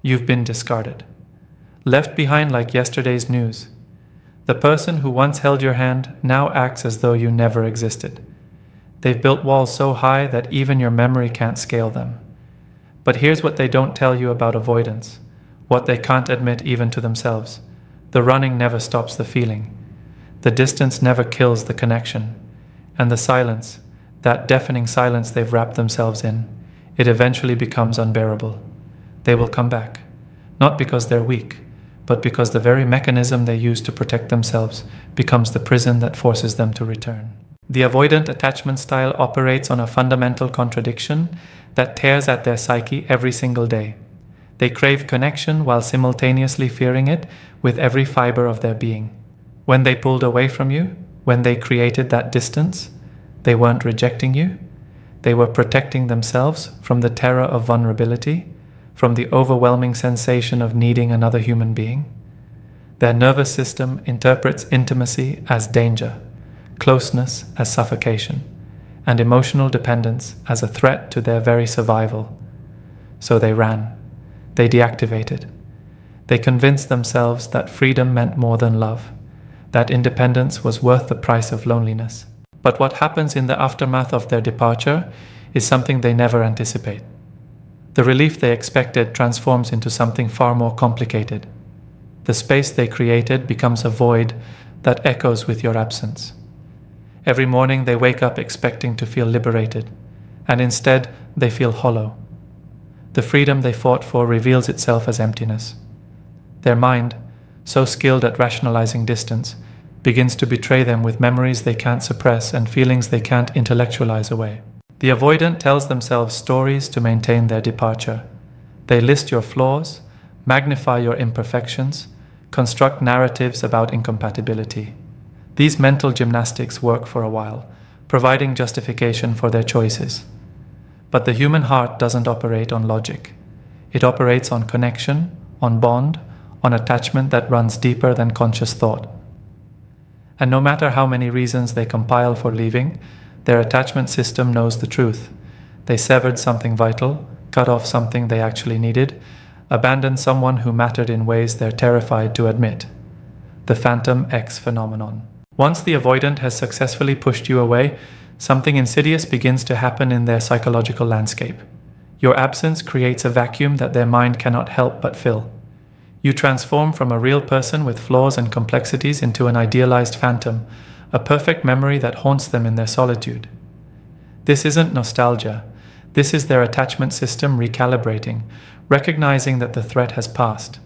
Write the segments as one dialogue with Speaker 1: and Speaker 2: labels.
Speaker 1: You've been discarded. Left behind like yesterday's news. The person who once held your hand now acts as though you never existed. They've built walls so high that even your memory can't scale them. But here's what they don't tell you about avoidance, what they can't admit even to themselves. The running never stops the feeling. The distance never kills the connection. And the silence, that deafening silence they've wrapped themselves in, it eventually becomes unbearable. They will come back, not because they're weak, but because the very mechanism they use to protect themselves becomes the prison that forces them to return. The avoidant attachment style operates on a fundamental contradiction that tears at their psyche every single day. They crave connection while simultaneously fearing it with every fiber of their being. When they pulled away from you, when they created that distance, they weren't rejecting you. They were protecting themselves from the terror of vulnerability, from the overwhelming sensation of needing another human being. Their nervous system interprets intimacy as danger, closeness as suffocation, and emotional dependence as a threat to their very survival. So they ran. They deactivated. They convinced themselves that freedom meant more than love, that independence was worth the price of loneliness. But what happens in the aftermath of their departure is something they never anticipate. The relief they expected transforms into something far more complicated. The space they created becomes a void that echoes with your absence. Every morning they wake up expecting to feel liberated, and instead they feel hollow. The freedom they fought for reveals itself as emptiness. Their mind, so skilled at rationalizing distance, begins to betray them with memories they can't suppress and feelings they can't intellectualize away. The avoidant tells themselves stories to maintain their departure. They list your flaws, magnify your imperfections, construct narratives about incompatibility. These mental gymnastics work for a while, providing justification for their choices. But the human heart doesn't operate on logic. It operates on connection, on bond, on attachment that runs deeper than conscious thought. And no matter how many reasons they compile for leaving, their attachment system knows the truth. They severed something vital, cut off something they actually needed, abandoned someone who mattered in ways they're terrified to admit. The Phantom X phenomenon. Once the avoidant has successfully pushed you away, something insidious begins to happen in their psychological landscape. Your absence creates a vacuum that their mind cannot help but fill. You transform from a real person with flaws and complexities into an idealized phantom, a perfect memory that haunts them in their solitude. This isn't nostalgia. This is their attachment system recalibrating, recognizing that the threat has passed.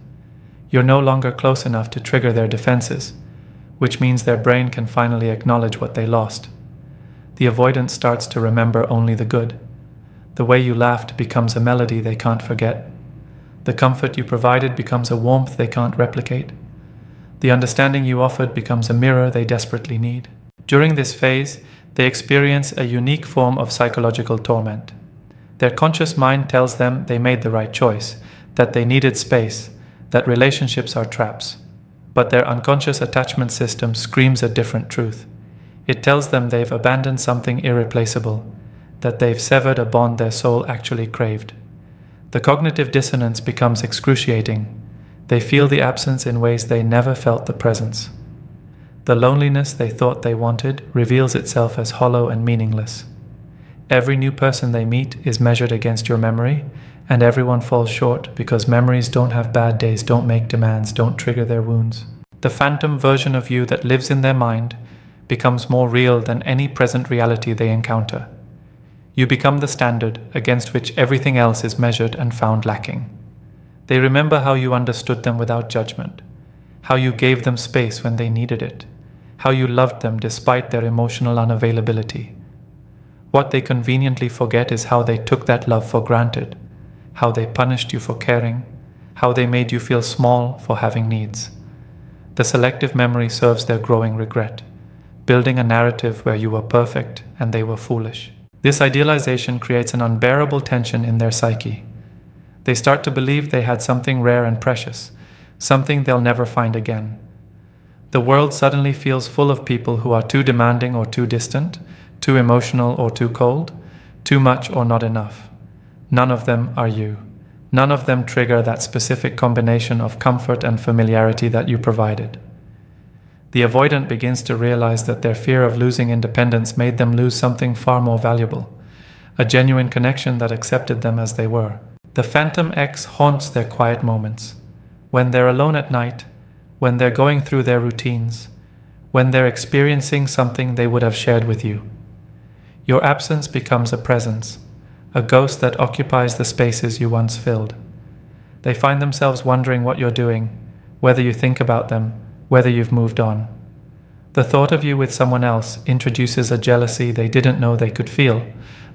Speaker 1: You're no longer close enough to trigger their defenses, which means their brain can finally acknowledge what they lost. The avoidant starts to remember only the good. The way you laughed becomes a melody they can't forget. The comfort you provided becomes a warmth they can't replicate. The understanding you offered becomes a mirror they desperately need. During this phase, they experience a unique form of psychological torment. Their conscious mind tells them they made the right choice, that they needed space, that relationships are traps. But their unconscious attachment system screams a different truth. It tells them they've abandoned something irreplaceable, that they've severed a bond their soul actually craved. The cognitive dissonance becomes excruciating. They feel the absence in ways they never felt the presence. The loneliness they thought they wanted reveals itself as hollow and meaningless. Every new person they meet is measured against your memory, and everyone falls short because memories don't have bad days, don't make demands, don't trigger their wounds. The phantom version of you that lives in their mind becomes more real than any present reality they encounter. You become the standard against which everything else is measured and found lacking. They remember how you understood them without judgment, how you gave them space when they needed it, how you loved them despite their emotional unavailability. What they conveniently forget is how they took that love for granted, how they punished you for caring, how they made you feel small for having needs. The selective memory serves their growing regret, building a narrative where you were perfect and they were foolish. This idealization creates an unbearable tension in their psyche. They start to believe they had something rare and precious, something they'll never find again. The world suddenly feels full of people who are too demanding or too distant, too emotional or too cold, too much or not enough. None of them are you. None of them trigger that specific combination of comfort and familiarity that you provided. The avoidant begins to realize that their fear of losing independence made them lose something far more valuable, a genuine connection that accepted them as they were. The Phantom X haunts their quiet moments. When they're alone at night, when they're going through their routines, when they're experiencing something they would have shared with you. Your absence becomes a presence, a ghost that occupies the spaces you once filled. They find themselves wondering what you're doing, whether you think about them, whether you've moved on. The thought of you with someone else introduces a jealousy they didn't know they could feel,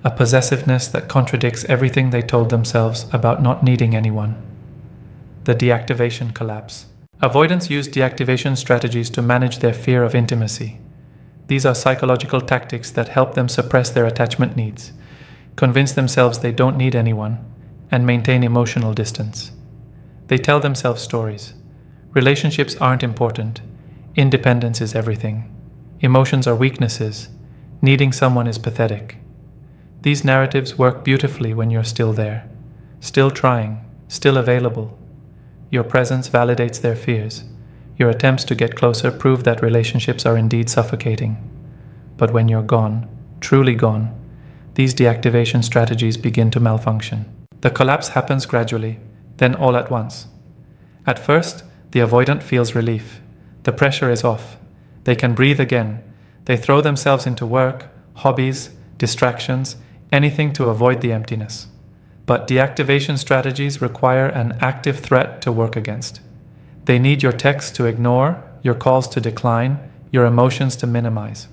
Speaker 1: a possessiveness that contradicts everything they told themselves about not needing anyone. The deactivation collapse. Avoidants use deactivation strategies to manage their fear of intimacy. These are psychological tactics that help them suppress their attachment needs, convince themselves they don't need anyone, and maintain emotional distance. They tell themselves stories. Relationships aren't important. Independence is everything. Emotions are weaknesses. Needing someone is pathetic. These narratives work beautifully when you're still there, still trying, still available. Your presence validates their fears. Your attempts to get closer prove that relationships are indeed suffocating. But when you're gone, truly gone, these deactivation strategies begin to malfunction. The collapse happens gradually, then all at once. At first, the avoidant feels relief. The pressure is off. They can breathe again. They throw themselves into work, hobbies, distractions, anything to avoid the emptiness. But deactivation strategies require an active threat to work against. They need your texts to ignore, your calls to decline, your emotions to minimize.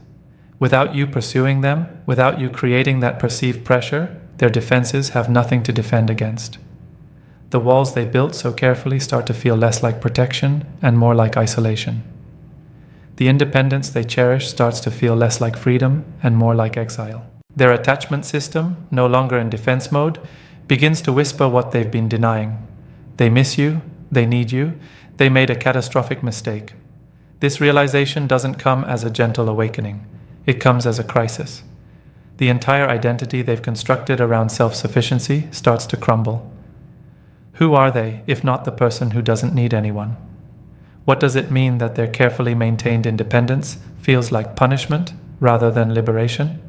Speaker 1: Without you pursuing them, without you creating that perceived pressure, their defenses have nothing to defend against. The walls they built so carefully start to feel less like protection and more like isolation. The independence they cherish starts to feel less like freedom and more like exile. Their attachment system, no longer in defense mode, begins to whisper what they've been denying. They miss you, they need you, they made a catastrophic mistake. This realization doesn't come as a gentle awakening. It comes as a crisis. The entire identity they've constructed around self-sufficiency starts to crumble. Who are they, if not the person who doesn't need anyone? What does it mean that their carefully maintained independence feels like punishment rather than liberation?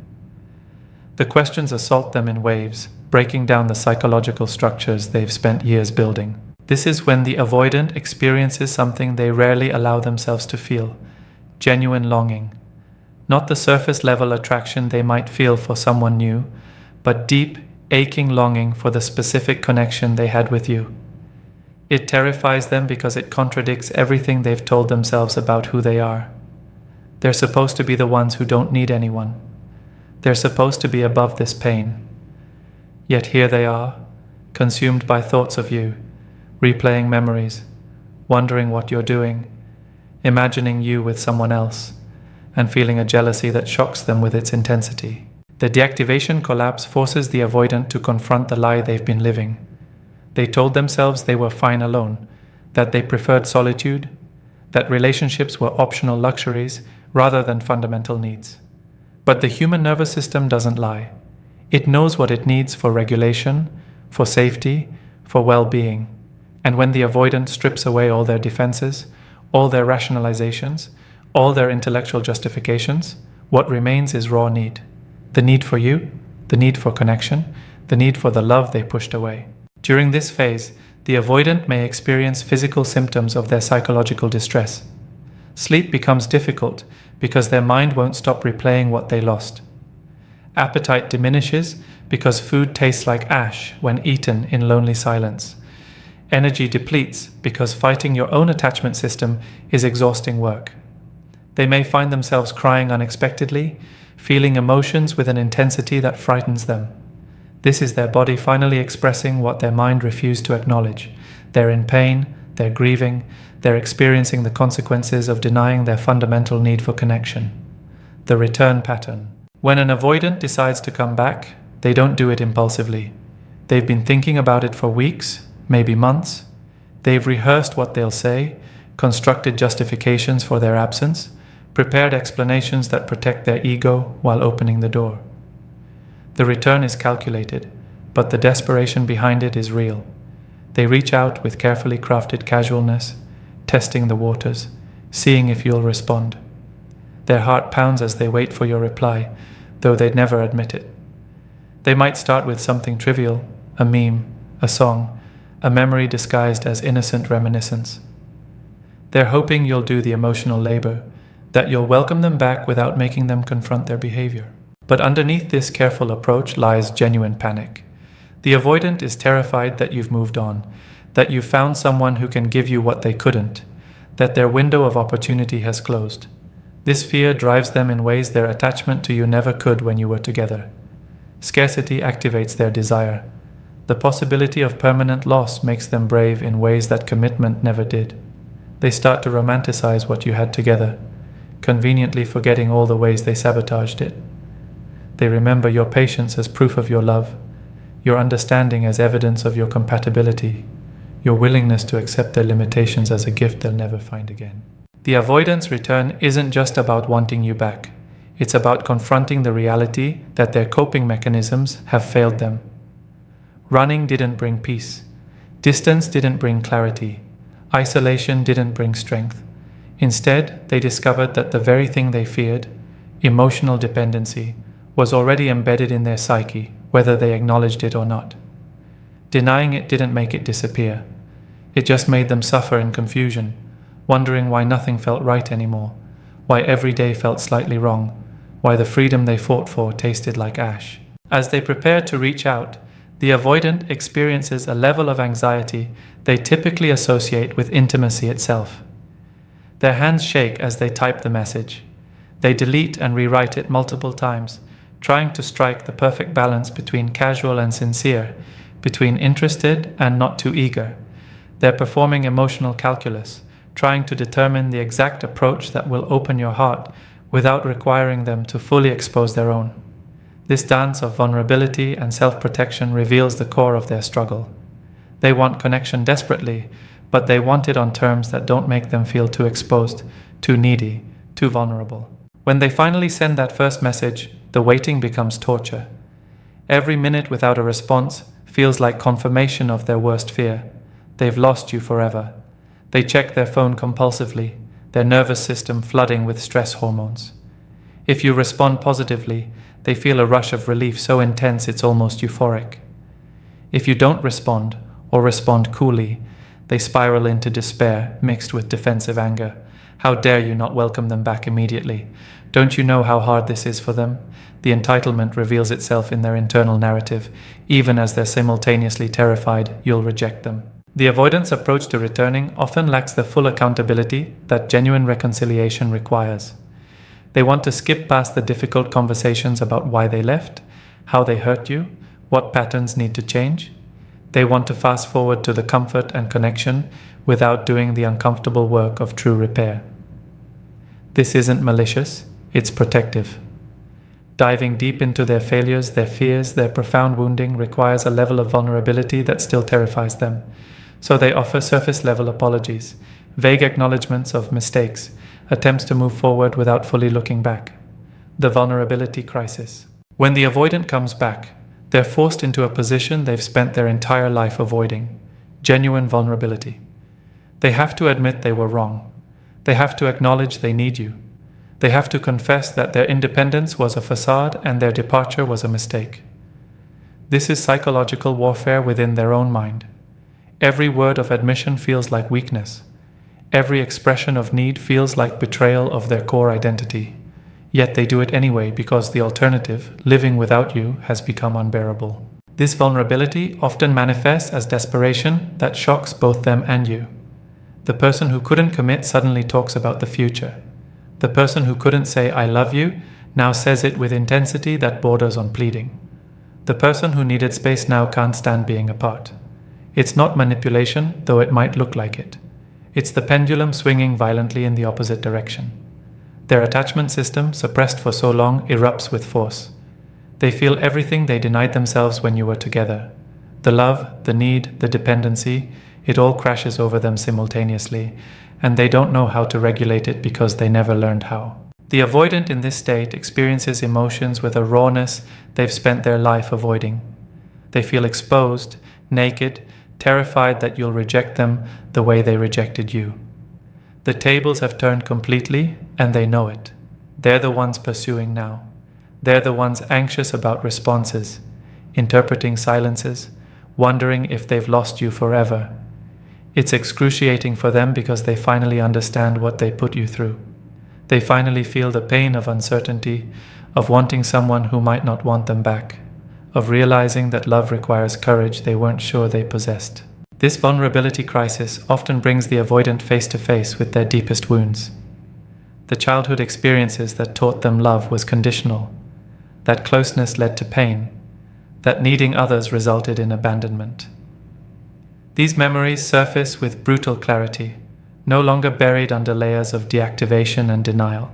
Speaker 1: The questions assault them in waves, breaking down the psychological structures they've spent years building. This is when the avoidant experiences something they rarely allow themselves to feel: genuine longing. Not the surface-level attraction they might feel for someone new, but deep, aching longing for the specific connection they had with you. It terrifies them because it contradicts everything they've told themselves about who they are. They're supposed to be the ones who don't need anyone. They're supposed to be above this pain. Yet here they are, consumed by thoughts of you, replaying memories, wondering what you're doing, imagining you with someone else, and feeling a jealousy that shocks them with its intensity. The deactivation collapse forces the avoidant to confront the lie they've been living. They told themselves they were fine alone, that they preferred solitude, that relationships were optional luxuries rather than fundamental needs. But the human nervous system doesn't lie. It knows what it needs for regulation, for safety, for well-being. And when the avoidant strips away all their defenses, all their rationalizations, all their intellectual justifications, what remains is raw need. The need for you, the need for connection, the need for the love they pushed away. During this phase, the avoidant may experience physical symptoms of their psychological distress. Sleep becomes difficult because their mind won't stop replaying what they lost. Appetite diminishes because food tastes like ash when eaten in lonely silence. Energy depletes because fighting your own attachment system is exhausting work. They may find themselves crying unexpectedly, feeling emotions with an intensity that frightens them. This is their body finally expressing what their mind refused to acknowledge. They're in pain, they're grieving, they're experiencing the consequences of denying their fundamental need for connection. The return pattern. When an avoidant decides to come back, they don't do it impulsively. They've been thinking about it for weeks, maybe months. They've rehearsed what they'll say, constructed justifications for their absence, prepared explanations that protect their ego while opening the door. The return is calculated, but the desperation behind it is real. They reach out with carefully crafted casualness, testing the waters, seeing if you'll respond. Their heart pounds as they wait for your reply, though they'd never admit it. They might start with something trivial, a meme, a song, a memory disguised as innocent reminiscence. They're hoping you'll do the emotional labor, that you'll welcome them back without making them confront their behavior. But underneath this careful approach lies genuine panic. The avoidant is terrified that you've moved on, that you've found someone who can give you what they couldn't, that their window of opportunity has closed. This fear drives them in ways their attachment to you never could when you were together. Scarcity activates their desire. The possibility of permanent loss makes them brave in ways that commitment never did. They start to romanticize what you had together, conveniently forgetting all the ways they sabotaged it. They remember your patience as proof of your love, your understanding as evidence of your compatibility, your willingness to accept their limitations as a gift they'll never find again. The avoidance return isn't just about wanting you back. It's about confronting the reality that their coping mechanisms have failed them. Running didn't bring peace. Distance didn't bring clarity. Isolation didn't bring strength. Instead, they discovered that the very thing they feared, emotional dependency, was already embedded in their psyche, whether they acknowledged it or not. Denying it didn't make it disappear. It just made them suffer in confusion, wondering why nothing felt right anymore, why every day felt slightly wrong, why the freedom they fought for tasted like ash. As they prepare to reach out, the avoidant experiences a level of anxiety they typically associate with intimacy itself. Their hands shake as they type the message. They delete and rewrite it multiple times, trying to strike the perfect balance between casual and sincere, between interested and not too eager. They're performing emotional calculus, trying to determine the exact approach that will open your heart without requiring them to fully expose their own. This dance of vulnerability and self-protection reveals the core of their struggle. They want connection desperately, but they want it on terms that don't make them feel too exposed, too needy, too vulnerable. When they finally send that first message, the waiting becomes torture. Every minute without a response feels like confirmation of their worst fear. They've lost you forever. They check their phone compulsively, their nervous system flooding with stress hormones. If you respond positively, they feel a rush of relief so intense it's almost euphoric. If you don't respond, or respond coolly, they spiral into despair mixed with defensive anger. How dare you not welcome them back immediately? Don't you know how hard this is for them? The entitlement reveals itself in their internal narrative, even as they're simultaneously terrified you'll reject them. The avoidance approach to returning often lacks the full accountability that genuine reconciliation requires. They want to skip past the difficult conversations about why they left, how they hurt you, what patterns need to change. They want to fast forward to the comfort and connection without doing the uncomfortable work of true repair. This isn't malicious, it's protective. Diving deep into their failures, their fears, their profound wounding requires a level of vulnerability that still terrifies them. So they offer surface-level apologies, vague acknowledgments of mistakes, attempts to move forward without fully looking back. The vulnerability crisis. When the avoidant comes back, they're forced into a position they've spent their entire life avoiding: genuine vulnerability. They have to admit they were wrong. They have to acknowledge they need you. They have to confess that their independence was a facade and their departure was a mistake. This is psychological warfare within their own mind. Every word of admission feels like weakness. Every expression of need feels like betrayal of their core identity. Yet they do it anyway because the alternative, living without you, has become unbearable. This vulnerability often manifests as desperation that shocks both them and you. The person who couldn't commit suddenly talks about the future. The person who couldn't say "I love you" now says it with intensity that borders on pleading. The person who needed space now can't stand being apart. It's not manipulation, though it might look like it. It's the pendulum swinging violently in the opposite direction. Their attachment system, suppressed for so long, erupts with force. They feel everything they denied themselves when you were together. The love, the need, the dependency, it all crashes over them simultaneously, and they don't know how to regulate it because they never learned how. The avoidant in this state experiences emotions with a rawness they've spent their life avoiding. They feel exposed, naked, terrified that you'll reject them the way they rejected you. The tables have turned completely, and they know it. They're the ones pursuing now. They're the ones anxious about responses, interpreting silences, wondering if they've lost you forever. It's excruciating for them because they finally understand what they put you through. They finally feel the pain of uncertainty, of wanting someone who might not want them back, of realizing that love requires courage they weren't sure they possessed. This vulnerability crisis often brings the avoidant face to face with their deepest wounds. The childhood experiences that taught them love was conditional, that closeness led to pain, that needing others resulted in abandonment. These memories surface with brutal clarity, no longer buried under layers of deactivation and denial.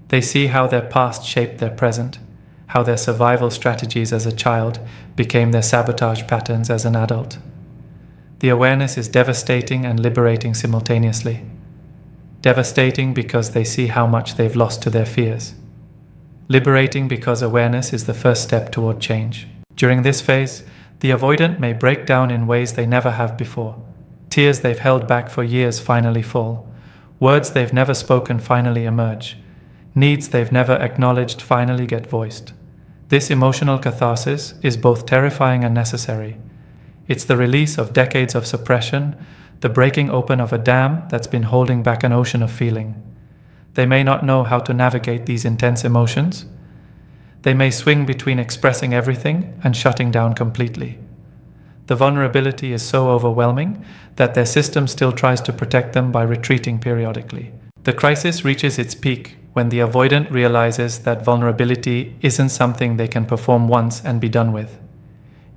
Speaker 1: They see how their past shaped their present, how their survival strategies as a child became their sabotage patterns as an adult. The awareness is devastating and liberating simultaneously. Devastating because they see how much they've lost to their fears. Liberating because awareness is the first step toward change. During this phase, the avoidant may break down in ways they never have before. Tears they've held back for years finally fall. Words they've never spoken finally emerge. Needs they've never acknowledged finally get voiced. This emotional catharsis is both terrifying and necessary. It's the release of decades of suppression, the breaking open of a dam that's been holding back an ocean of feeling. They may not know how to navigate these intense emotions. They may swing between expressing everything and shutting down completely. The vulnerability is so overwhelming that their system still tries to protect them by retreating periodically. The crisis reaches its peak when the avoidant realizes that vulnerability isn't something they can perform once and be done with.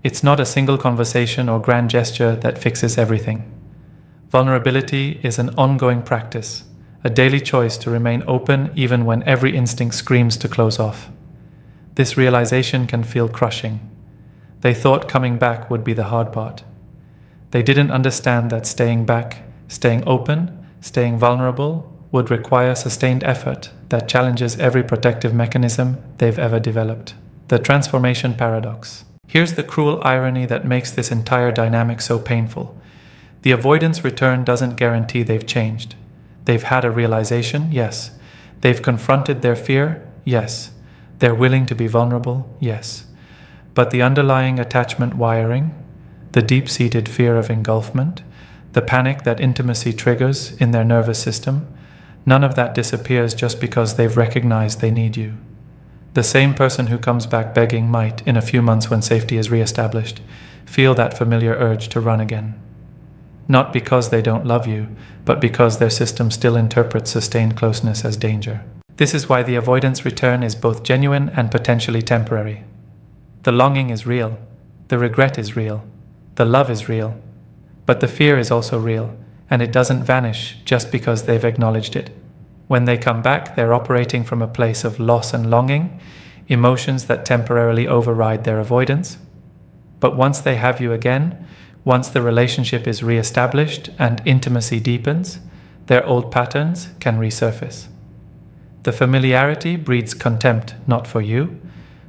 Speaker 1: It's not a single conversation or grand gesture that fixes everything. Vulnerability is an ongoing practice, a daily choice to remain open even when every instinct screams to close off. This realization can feel crushing. They thought coming back would be the hard part. They didn't understand that staying back, staying open, staying vulnerable would require sustained effort that challenges every protective mechanism they've ever developed. The transformation paradox. Here's the cruel irony that makes this entire dynamic so painful. The avoidance return doesn't guarantee they've changed. They've had a realization, yes. They've confronted their fear, yes. They're willing to be vulnerable, yes. But the underlying attachment wiring, the deep-seated fear of engulfment, the panic that intimacy triggers in their nervous system, none of that disappears just because they've recognized they need you. The same person who comes back begging might, in a few months when safety is reestablished, feel that familiar urge to run again. Not because they don't love you, but because their system still interprets sustained closeness as danger. This is why the avoidance return is both genuine and potentially temporary. The longing is real, the regret is real, the love is real, but the fear is also real, and it doesn't vanish just because they've acknowledged it. When they come back, they're operating from a place of loss and longing, emotions that temporarily override their avoidance. But once they have you again, once the relationship is reestablished and intimacy deepens, their old patterns can resurface. The familiarity breeds contempt not for you,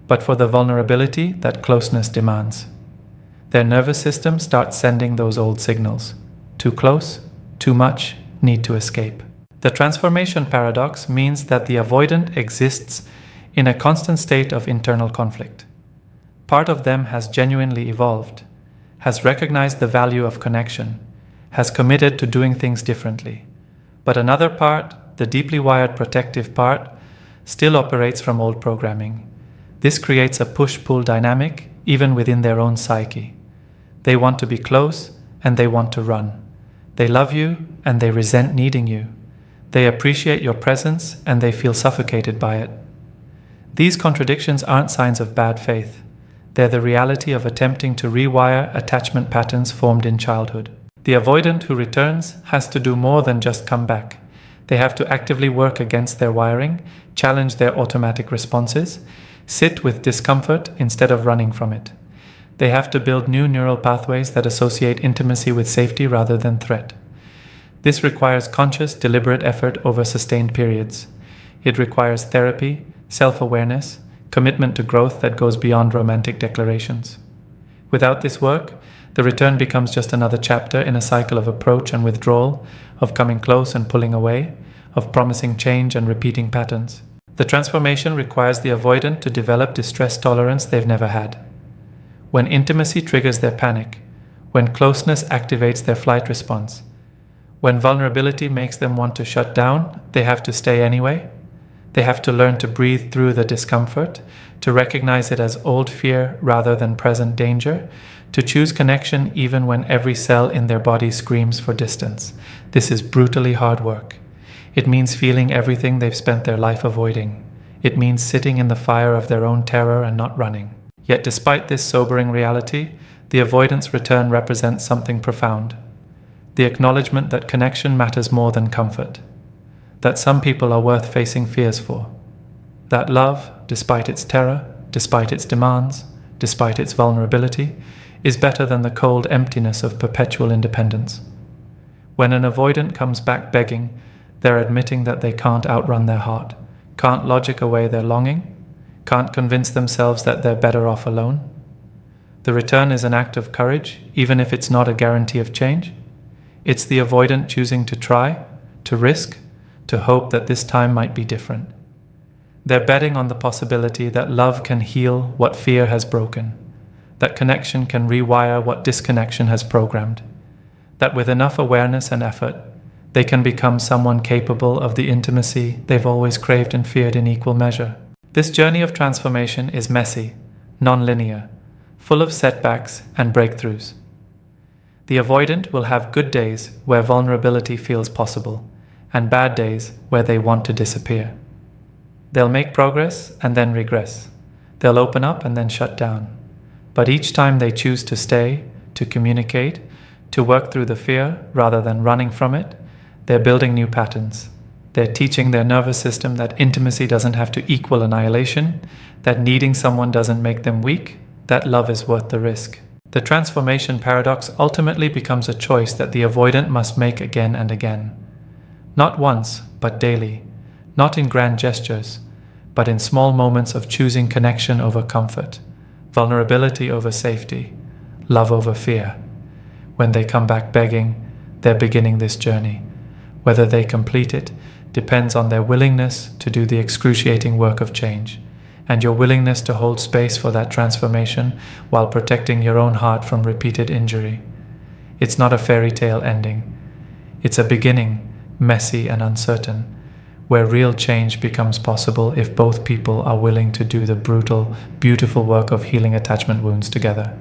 Speaker 1: but for the vulnerability that closeness demands. Their nervous system starts sending those old signals. Too close, too much, need to escape. The transformation paradox means that the avoidant exists in a constant state of internal conflict. Part of them has genuinely evolved, has recognized the value of connection, has committed to doing things differently. But another part, the deeply wired protective part, still operates from old programming. This creates a push-pull dynamic even within their own psyche. They want to be close and they want to run. They love you and they resent needing you. They appreciate your presence and they feel suffocated by it. These contradictions aren't signs of bad faith. They're the reality of attempting to rewire attachment patterns formed in childhood. The avoidant who returns has to do more than just come back. They have to actively work against their wiring, challenge their automatic responses, sit with discomfort instead of running from it. They have to build new neural pathways that associate intimacy with safety rather than threat. This requires conscious, deliberate effort over sustained periods. It requires therapy, self-awareness, commitment to growth that goes beyond romantic declarations. Without this work, The return becomes just another chapter in a cycle of approach and withdrawal, of coming close and pulling away, of promising change and repeating patterns. The transformation requires the avoidant to develop distress tolerance they've never had. When intimacy triggers their panic, when closeness activates their flight response, when vulnerability makes them want to shut down, they have to stay anyway. They have to learn to breathe through the discomfort, to recognize it as old fear rather than present danger, to choose connection even when every cell in their body screams for distance. This is brutally hard work. It means feeling everything they've spent their life avoiding. It means sitting in the fire of their own terror and not running. Yet despite this sobering reality, the avoidance return represents something profound. The acknowledgement that connection matters more than comfort. That some people are worth facing fears for. That love, despite its terror, despite its demands, despite its vulnerability, is better than the cold emptiness of perpetual independence. When an avoidant comes back begging, they're admitting that they can't outrun their heart, can't logic away their longing, can't convince themselves that they're better off alone. The return is an act of courage, even if it's not a guarantee of change. It's the avoidant choosing to try, to risk, to hope that this time might be different. They're betting on the possibility that love can heal what fear has broken, that connection can rewire what disconnection has programmed, that with enough awareness and effort, they can become someone capable of the intimacy they've always craved and feared in equal measure. This journey of transformation is messy, non-linear, full of setbacks and breakthroughs. The avoidant will have good days where vulnerability feels possible, and bad days where they want to disappear. They'll make progress and then regress. They'll open up and then shut down. But each time they choose to stay, to communicate, to work through the fear rather than running from it, they're building new patterns. They're teaching their nervous system that intimacy doesn't have to equal annihilation, that needing someone doesn't make them weak, that love is worth the risk. The transformation paradox ultimately becomes a choice that the avoidant must make again and again. Not once, but daily. Not in grand gestures, but in small moments of choosing connection over comfort, vulnerability over safety, love over fear. When they come back begging, they're beginning this journey. Whether they complete it depends on their willingness to do the excruciating work of change, and your willingness to hold space for that transformation while protecting your own heart from repeated injury. It's not a fairy tale ending. It's a beginning, messy and uncertain, where real change becomes possible if both people are willing to do the brutal, beautiful work of healing attachment wounds together.